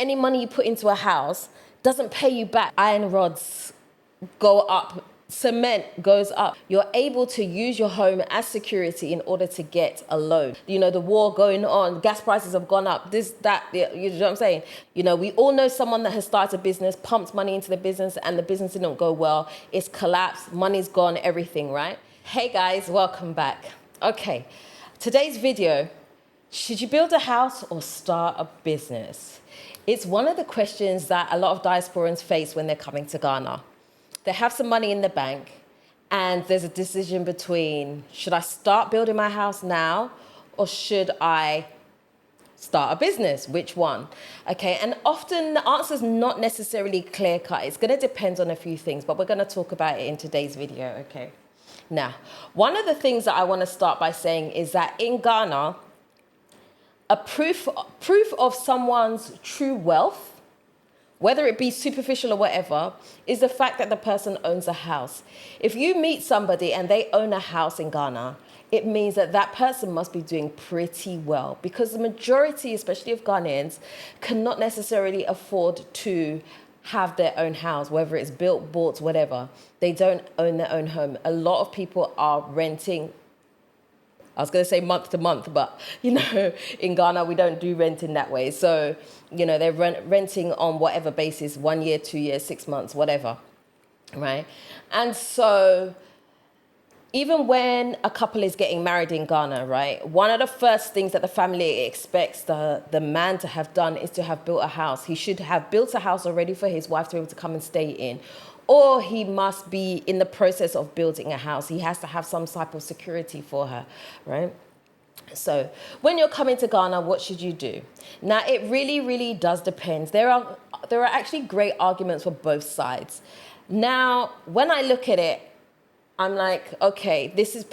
Any money you put into a house doesn't pay you back. Iron rods go up, cement goes up. You're able to use your home as security in order to get a loan. You know, the war going on, gas prices have gone up, this, that, you know what I'm saying? You know, we all know someone that has started a business, pumped money into the business, and the business didn't go well. It's collapsed, money's gone, everything, right? Hey guys, welcome back. Okay, today's video, should you build a house or start a business? It's one of the questions that a lot of diasporans face when they're coming to Ghana. They have some money in the bank and there's a decision between, should I start building my house now or should I start a business? Which one? Okay, and often the answer is not necessarily clear cut. It's going to depend on a few things, but we're going to talk about it in today's video, okay? Now, one of the things that I want to start by saying is that in Ghana, a proof of someone's true wealth, whether it be superficial or whatever, is the fact that the person owns a house. If you meet somebody and they own a house in Ghana, it means that that person must be doing pretty well, because the majority, especially of Ghanaians, cannot necessarily afford to have their own house, whether it's built, bought, whatever. They don't own their own home. A lot of people are renting. I was going to say month to month, but, you know, in Ghana, we don't do renting that way. So, you know, they're renting on whatever basis, 1 year, 2 years, 6 months, whatever, right? And so even when a couple is getting married in Ghana, right, one of the first things that the family expects the man to have done is to have built a house. He should have built a house already for his wife to be able to come and stay in. Or he must be in the process of building a house. He has to have some type of security for her, right? So when you're coming to Ghana, what should you do? Now, it really, really does depend. There are actually great arguments for both sides. Now, when I look at it, I'm like, okay, this is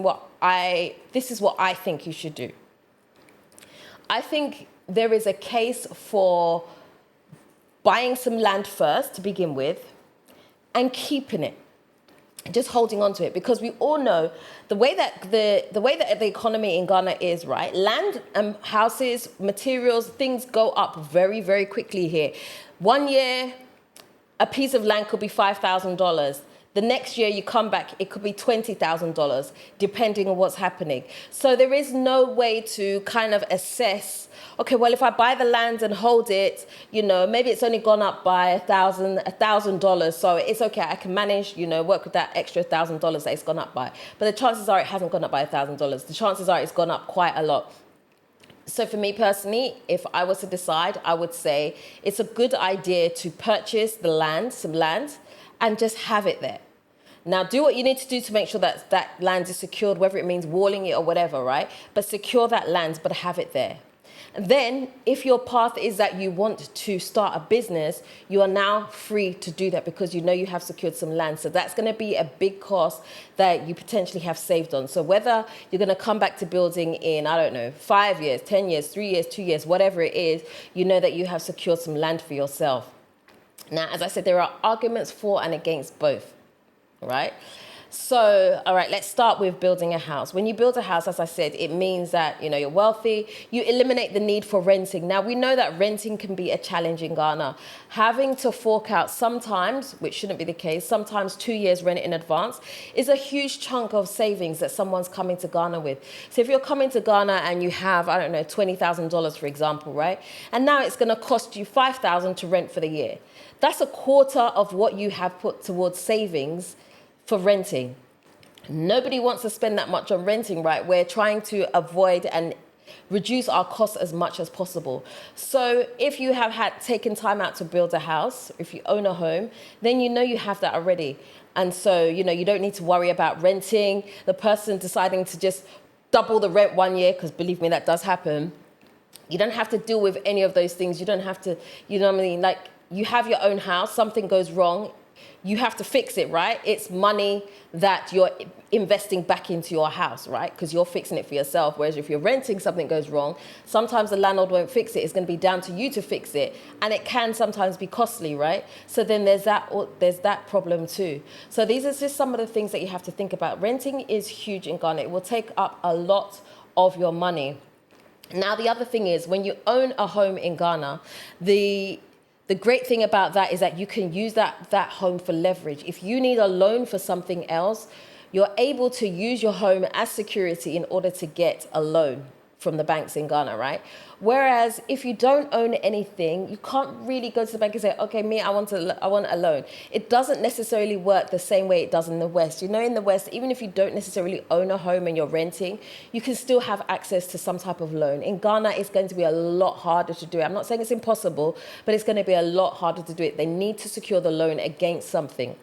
what I think you should do. I think there is a case for buying some land first to begin with, and keeping it, just holding on to it, because we all know the way that the economy in Ghana is, right? Land and houses, materials, things go up very, very quickly here. 1 year, a piece of land could be $5,000. The next year you come back, it could be $20,000, depending on what's happening. So there is no way to kind of assess, okay, well, if I buy the land and hold it, you know, maybe it's only gone up by $1,000, so it's okay, I can manage, you know, work with that extra $1,000 that it's gone up by. But the chances are it hasn't gone up by $1,000. The chances are it's gone up quite a lot. So for me personally, if I was to decide, I would say it's a good idea to purchase the land, some land, and just have it there. Now, do what you need to do to make sure that that land is secured, whether it means walling it or whatever, right? But secure that land, but have it there. And then, if your path is that you want to start a business, you are now free to do that because you know you have secured some land. So that's going to be a big cost that you potentially have saved on. So whether you're going to come back to building in, I don't know, 5 years, 10 years, 3 years, 2 years, whatever it is, you know that you have secured some land for yourself. Now, as I said, there are arguments for and against both, right? So, all right, let's start with building a house. When you build a house, as I said, it means that, you know, you're wealthy. You eliminate the need for renting. Now, we know that renting can be a challenge in Ghana. Having to fork out sometimes, which shouldn't be the case, sometimes 2 years rent in advance is a huge chunk of savings that someone's coming to Ghana with. So if you're coming to Ghana and you have, I don't know, $20,000, for example, right? And now it's going to cost you $5,000 to rent for the year. That's a quarter of what you have put towards savings for renting. Nobody wants to spend that much on renting, right? We're trying to avoid and reduce our costs as much as possible. So if you have taken time out to build a house, if you own a home, then you know you have that already. And so, you know, you don't need to worry about renting, the person deciding to just double the rent 1 year, because believe me, that does happen. You don't have to deal with any of those things. You don't have to, you know what I mean? Like, you have your own house, something goes wrong, you have to fix it, right? It's money that you're investing back into your house, right? Because you're fixing it for yourself. Whereas if you're renting, something goes wrong, sometimes the landlord won't fix it. It's going to be down to you to fix it. And it can sometimes be costly, right? So then there's that problem too. So these are just some of the things that you have to think about. Renting is huge in Ghana. It will take up a lot of your money. Now, the other thing is when you own a home in Ghana, the great thing about that is that you can use that home for leverage. If you need a loan for something else, you're able to use your home as security in order to get a loan from the banks in Ghana, right? Whereas if you don't own anything, you can't really go to the bank and say, okay, I want a loan. It doesn't necessarily work the same way it does in the West. You know, in the West, even if you don't necessarily own a home and you're renting, you can still have access to some type of loan. In Ghana, it's going to be a lot harder to do it. I'm not saying it's impossible, but it's going to be a lot harder to do it. They need to secure the loan against something.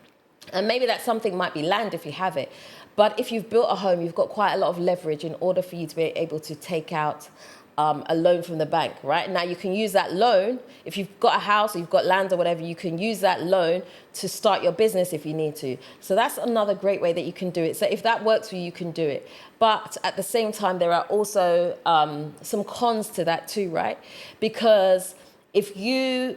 And maybe that something might be land if you have it. But if you've built a home, you've got quite a lot of leverage in order for you to be able to take out a loan from the bank, right? Now, you can use that loan. If you've got a house or you've got land or whatever, you can use that loan to start your business if you need to. So that's another great way that you can do it. So if that works for you, you can do it. But at the same time, there are also some cons to that too, right? Because if you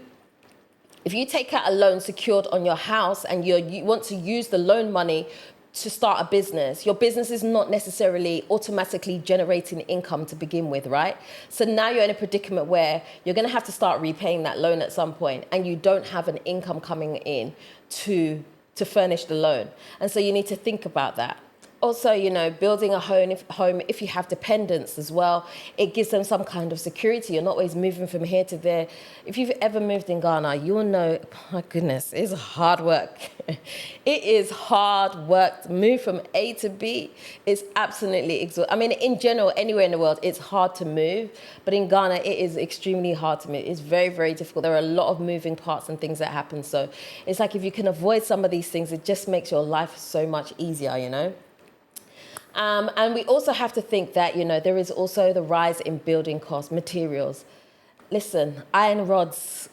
take out a loan secured on your house and you want to use the loan money to start a business, your business is not necessarily automatically generating income to begin with, right? So now you're in a predicament where you're going to have to start repaying that loan at some point and you don't have an income coming in to furnish the loan. And so you need to think about that. Also, you know, building a home, if you have dependents as well, it gives them some kind of security. You're not always moving from here to there. If you've ever moved in Ghana, you'll know, my goodness, it's hard work. It is hard work to move from A to B. It's absolutely exhausting. I mean, in general, anywhere in the world, it's hard to move. But in Ghana, it is extremely hard to move. It's very, very difficult. There are a lot of moving parts and things that happen. So it's like if you can avoid some of these things, it just makes your life so much easier, you know? And we also have to think that, you know, there is also the rise in building costs, materials. Listen, iron rods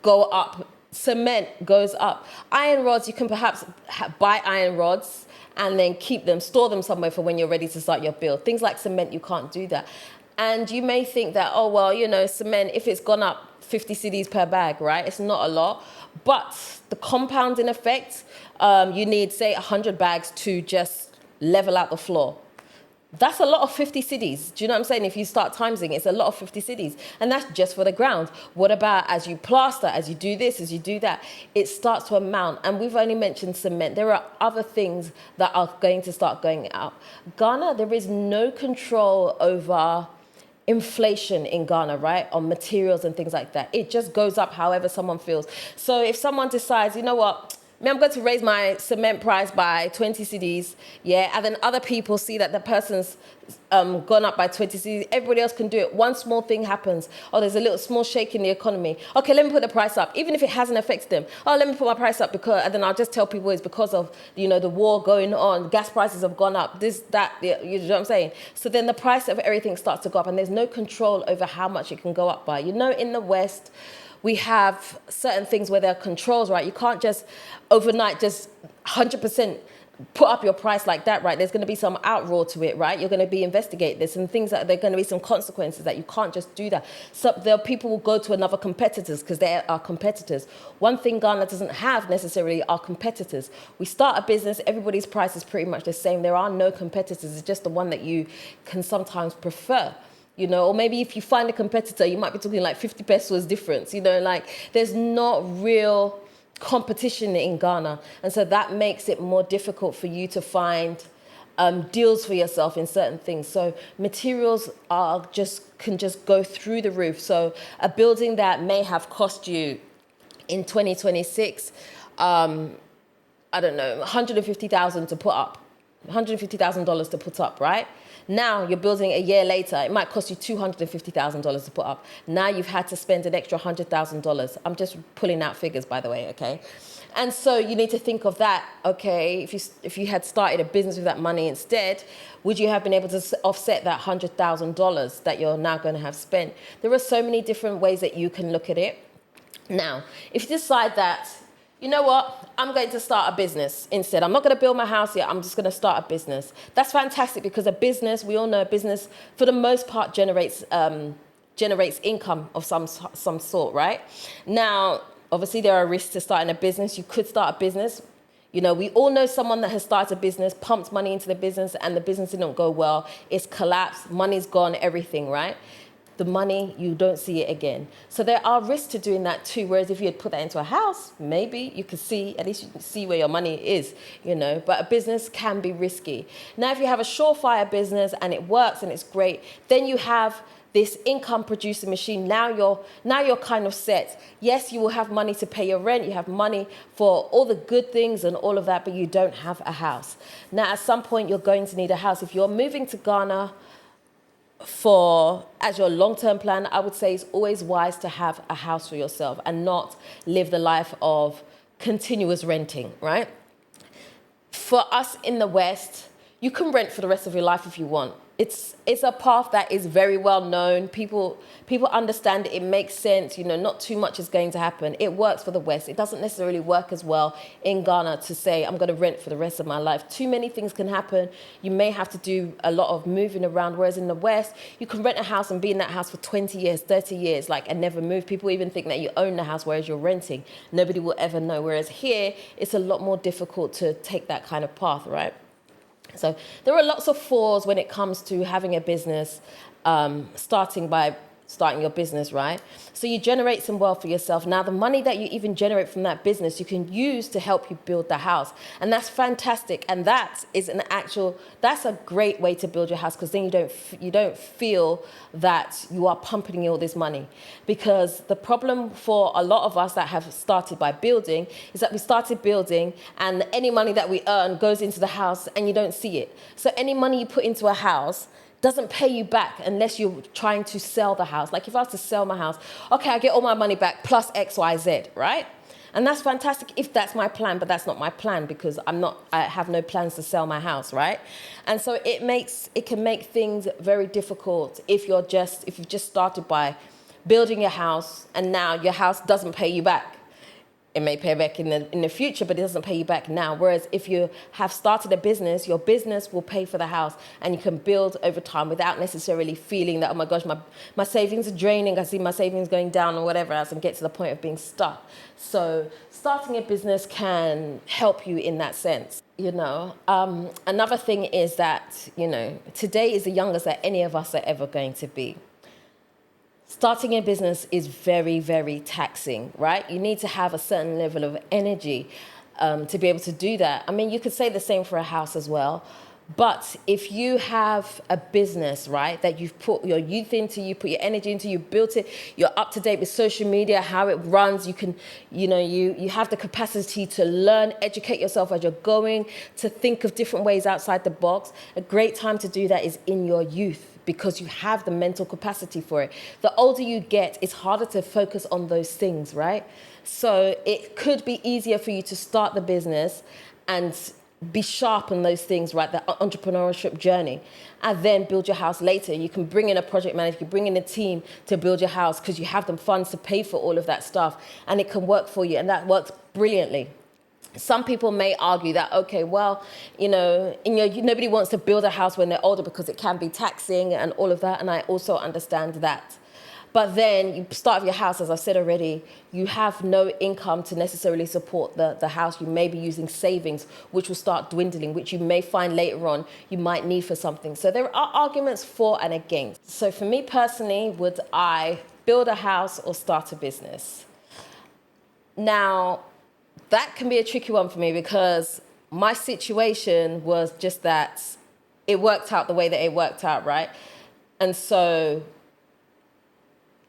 go up, cement goes up. Iron rods, you can perhaps buy iron rods and then keep them, store them somewhere for when you're ready to start your build. Things like cement, you can't do that. And you may think that, oh, well, you know, cement, if it's gone up 50 cedis per bag, right? It's not a lot. But the compounding effect, you need, say, 100 bags to just level out the floor. That's a lot of 50 cedis. Do you know what I'm saying? If you start timesing, it's a lot of 50 cedis. And that's just for the ground. What about as you plaster, as you do this, as you do that? It starts to amount. And we've only mentioned cement. There are other things that are going to start going up. Ghana, there is no control over inflation in Ghana, right? On materials and things like that. It just goes up however someone feels. So if someone decides, you know what, I'm going to raise my cement price by 20 cedis, yeah, and then other people see that the person's gone up by 20 cedis, everybody else can do it. One small thing happens. Oh, there's a little small shake in the economy. Okay, let me put the price up, even if it hasn't affected them. Oh, let me put my price up and then I'll just tell people it's because of, you know, the war going on, gas prices have gone up, this, that, you know what I'm saying? So then the price of everything starts to go up and there's no control over how much it can go up by. You know, in the West, we have certain things where there are controls, right? You can't just overnight just 100% put up your price like that, right? There's going to be some outroar to it, right? You're going to be investigate this and things that there are going to be some consequences that you can't just do that. So there are people who go to another competitors because they are competitors. One thing Ghana doesn't have necessarily are competitors. We start a business, everybody's price is pretty much the same. There are no competitors. It's just the one that you can sometimes prefer. You know, or maybe if you find a competitor, you might be talking like 50 pesos difference, you know, like there's not real competition in Ghana. And so that makes it more difficult for you to find deals for yourself in certain things. So materials can just go through the roof. So a building that may have cost you in 2026, I don't know, $150,000 to put up, $150,000 to put up, right? Now you're building a year later, it might cost you $250,000 to put up. Now you've had to spend an extra $100,000. I'm just pulling out figures, by the way, okay? And so you need to think of that, okay? If you had started a business with that money instead, would you have been able to offset that $100,000 that you're now going to have spent? There are so many different ways that you can look at it. Now, if you decide that, you know what, I'm going to start a business instead. I'm not going to build my house yet. I'm just going to start a business. That's fantastic because a business, we all know a business, for the most part, generates income of some sort, right? Now, obviously, there are risks to starting a business. You could start a business. You know, we all know someone that has started a business, pumped money into the business, and the business didn't go well. It's collapsed. Money's gone, everything, right? the money, you don't see it again. So there are risks to doing that too. Whereas if you had put that into a house, maybe you could see, at least you can see where your money is, you know. But a business can be risky. Now, if you have a surefire business and it works and it's great, then you have this income producing machine. Now you're kind of set. Yes, you will have money to pay your rent, you have money for all the good things and all of that, but you don't have a house. Now, at some point, you're going to need a house. If you're moving to Ghana as your long-term plan, I would say it's always wise to have a house for yourself and not live the life of continuous renting, right? For us in the West, you can rent for the rest of your life if you want. It's a path that is very well known. People understand it. It makes sense. You know, not too much is going to happen. It works for the West. It doesn't necessarily work as well in Ghana to say, I'm going to rent for the rest of my life. Too many things can happen. You may have to do a lot of moving around. Whereas in the West, you can rent a house and be in that house for 20 years, 30 years, and never move. People even think that you own the house, whereas you're renting. Nobody will ever know. Whereas here, it's a lot more difficult to take that kind of path, right? So there are lots of flaws when it comes to having a business, starting your business, right? So you generate some wealth for yourself. Now, the money that you even generate from that business, you can use to help you build the house. And that's fantastic. And that's a great way to build your house, because then you don't feel that you are pumping all this money. Because the problem for a lot of us that have started by building is that we started building and any money that we earn goes into the house and you don't see it. So any money you put into a house doesn't pay you back unless you're trying to sell the house. Like if I was to sell my house, okay, I get all my money back plus X, Y, Z, right? And that's fantastic if that's my plan, but that's not my plan because I have no plans to sell my house, right? And so it can make things very difficult if you've just started by building your house and now your house doesn't pay you back. It may pay back in the future, but it doesn't pay you back now. Whereas if you have started a business, your business will pay for the house and you can build over time without necessarily feeling that, oh my gosh, my savings are draining. I see my savings going down or whatever else, and get to the point of being stuck. So starting a business can help you in that sense. You know, another thing is that, you know, today is the youngest that any of us are ever going to be. Starting a business is very, very taxing, right? You need to have a certain level of energy to be able to do that. I mean, you could say the same for a house as well. But if you have a business, right, that you've put your youth into, you put your energy into, you built it, you're up to date with social media, how it runs, you can, you know, you have the capacity to learn, educate yourself as you're going, to think of different ways outside the box. A great time to do that is in your youth, because you have the mental capacity for it. The older you get, it's harder to focus on those things, right? So it could be easier for you to start the business and be sharp on those things, right? The entrepreneurship journey, and then build your house later. You can bring in a project manager, you can bring in a team to build your house because you have the funds to pay for all of that stuff, and it can work for you, and that works brilliantly. Some people may argue that, okay, well, you know, nobody wants to build a house when they're older because it can be taxing and all of that, and I also understand that. But then you start your house, as I've said already, you have no income to necessarily support the house. You may be using savings, which will start dwindling, which you may find later on you might need for something. So there are arguments for and against. So for me personally, would I build a house or start a business? Now, that can be a tricky one for me because my situation was just that it worked out the way that it worked out, right? And so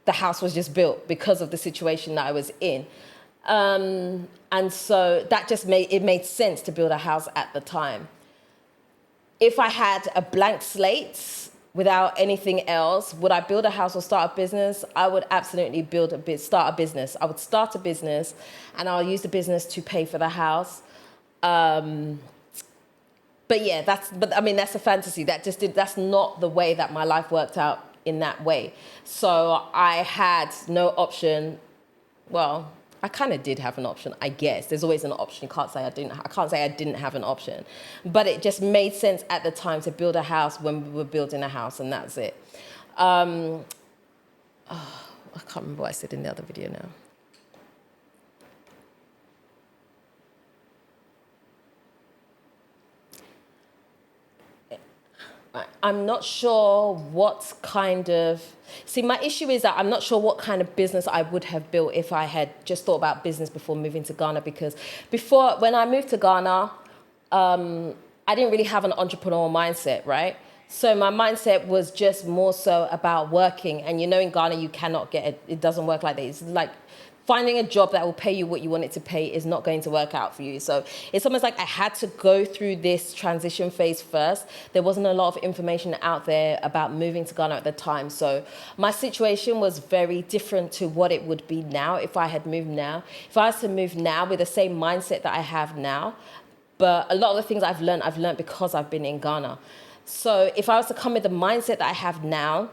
the house was just built because of the situation that I was in. And so that just made sense to build a house at the time. If I had a blank slate without anything else, would I build a house or start a business? I would absolutely start a business. I would start a business and I'll use the business to pay for the house. But yeah, that's a fantasy. That's not the way that my life worked out in that way. So I had no option. Well, I kind of did have an option, I guess. There's always an option. I can't say I didn't have an option. But it just made sense at the time to build a house when we were building a house, and that's it. I can't remember what I said in the other video now. Right. I'm not sure what kind of... See, my issue is that I'm not sure what kind of business I would have built if I had just thought about business before moving to Ghana. Because before, when I moved to Ghana, I didn't really have an entrepreneurial mindset, right? So my mindset was just more so about working. And in Ghana, you cannot get it. It doesn't work like that. It's like finding a job that will pay you what you want it to pay is not going to work out for you. So it's almost like I had to go through this transition phase first. There wasn't a lot of information out there about moving to Ghana at the time. So my situation was very different to what it would be now if I had moved now. If I was to move now with the same mindset that I have now, but a lot of the things I've learned because I've been in Ghana. So if I was to come with the mindset that I have now,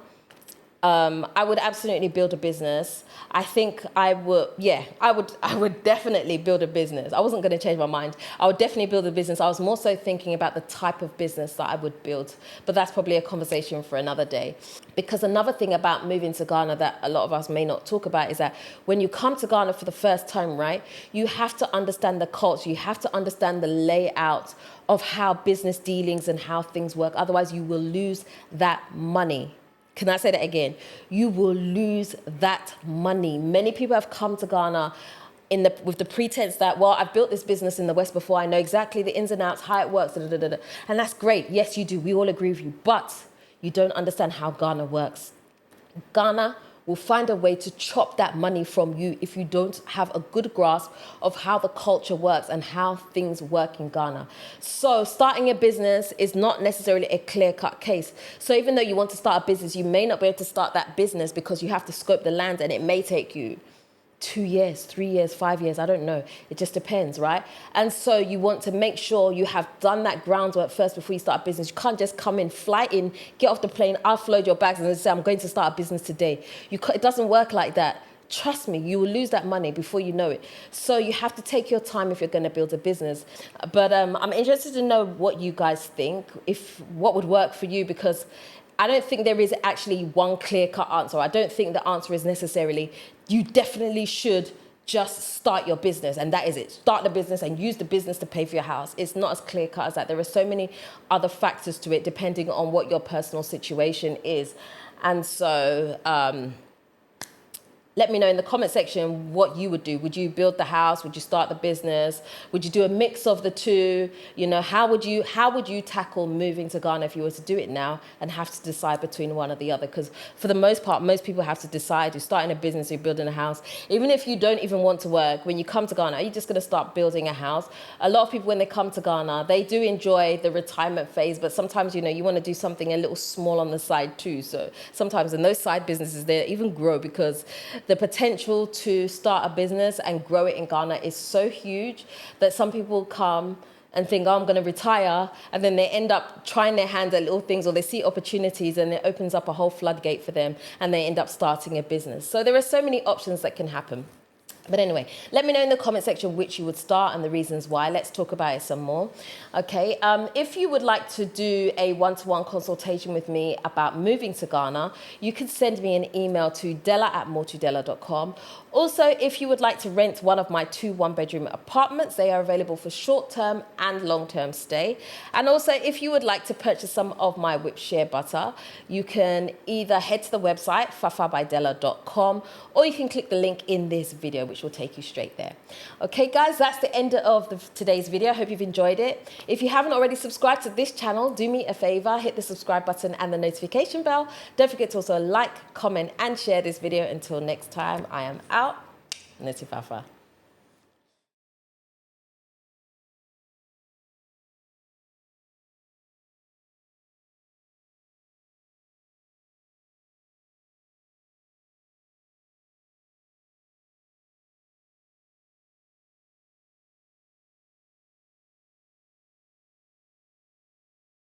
I would absolutely build a business. I think I would definitely build a business. I wasn't going to change my mind. I would definitely build a business. I was more so thinking about the type of business that I would build. But that's probably a conversation for another day. Because another thing about moving to Ghana that a lot of us may not talk about is that when you come to Ghana for the first time, right, you have to understand the culture. You have to understand the layout of how business dealings and how things work. Otherwise, you will lose that money. Can I say that again? You will lose that money. Many people have come to Ghana with the pretense that, well, I've built this business in the West before. I know exactly the ins and outs, how it works, and that's great. Yes, you do. We all agree with you. But you don't understand how Ghana works. Ghana will find a way to chop that money from you if you don't have a good grasp of how the culture works and how things work in Ghana. So starting a business is not necessarily a clear-cut case. So even though you want to start a business, you may not be able to start that business because you have to scope the land and it may take you 2 years, 3 years, 5 years, I don't know. It just depends, right? And so you want to make sure you have done that groundwork first before you start a business. You can't just come in, fly in, get off the plane, offload your bags and then say, I'm going to start a business today. It doesn't work like that. Trust me, you will lose that money before you know it. So you have to take your time if you're going to build a business. But I'm interested to know what you guys think, what would work for you, because I don't think there is actually one clear-cut answer. I don't think the answer is necessarily, you definitely should just start your business and that is it. Start the business and use the business to pay for your house. It's not as clear-cut as that. There are so many other factors to it depending on what your personal situation is. And so... let me know in the comment section what you would do. Would you build the house? Would you start the business? Would you do a mix of the two? How would you tackle moving to Ghana if you were to do it now and have to decide between one or the other? Because for the most part, most people have to decide. You're starting a business, you're building a house. Even if you don't even want to work, when you come to Ghana, are you just going to start building a house? A lot of people, when they come to Ghana, they do enjoy the retirement phase, but sometimes, you want to do something a little small on the side too. So sometimes in those side businesses, they even grow because the potential to start a business and grow it in Ghana is so huge that some people come and think, oh, I'm going to retire, and then they end up trying their hand at little things, or they see opportunities and it opens up a whole floodgate for them and they end up starting a business. So there are so many options that can happen. But anyway, let me know in the comment section which you would start and the reasons why. Let's talk about it some more. Okay, if you would like to do a one-to-one consultation with me about moving to Ghana, you can send me an email to dela@mortodela.com. Also, if you would like to rent one of my 2 one-bedroom apartments, they are available for short-term and long-term stay. And also, if you would like to purchase some of my whipped shea butter, you can either head to the website, fafabydela.com, or you can click the link in this video, which will take you straight there. Okay, guys, that's the end of today's video. I hope you've enjoyed it. If you haven't already subscribed to this channel, do me a favor, hit the subscribe button and the notification bell. Don't forget to also like, comment, and share this video. Until next time, I am out. Neti Fafa.